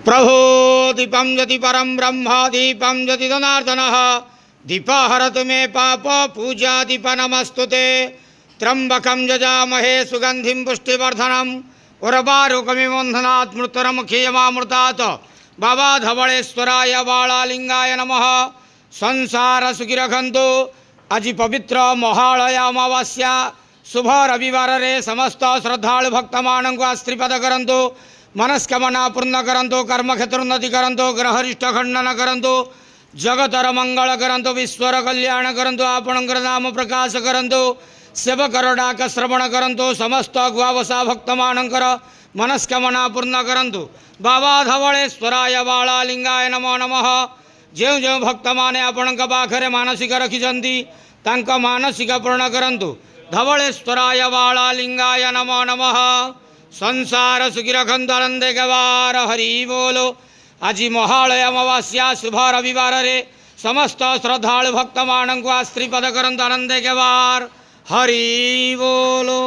प्रभो दीपं ज्योति परम ब्रह्म दीपं ज्योति जनार्दनः दीपहरतु मे पाप पूजा दीप नमस्तुते त्र्यंबकं यजामहे सुगंधिं पुष्टिवर्धनम् उर्वारुकमिव बन्धनात् मृत्युर्मुक्षीयमामृतात् बाबा धवलेश्वराय बालालिंगाय नमः। संसार सुखी रखंतु। आज पवित्र महालय अमावास्या शुभ रविवार रे समस्त श्रद्धालु भक्त मान को आश्रीपद करंतु, मनस्कामना पूर्ण करंतु, कर्म क्षेत्र उन्नति करंतु, ग्रहरिष्ठ खंडन करंतु, जगतर मंगल करंतु, विश्वर कल्याण करंतु, आपणकर नाम प्रकाश करंतु, सेवकर डाक श्रवण करंतु, समस्त गुआवसा भक्त मानकर मनस्कामना पूर्ण करंतु। बाबा धवलेश्वराय बालालिंगाय नमो नमः। जो जो भक्त माने आपणक पाखरे मानसिक रखिछंती तांका मानसिक पूर्ण करंतु। धवलेश्वराय बालालिंगाय नमो नमः। संसार सुखी रखंतु आनंदे गवार हरि बोलो। आज महालय अमावास्या शुभ रविवार रे समस्त श्रद्धालु भक्त मान को आश्रीपद करंतु आनंदे गवार हरि बोलो।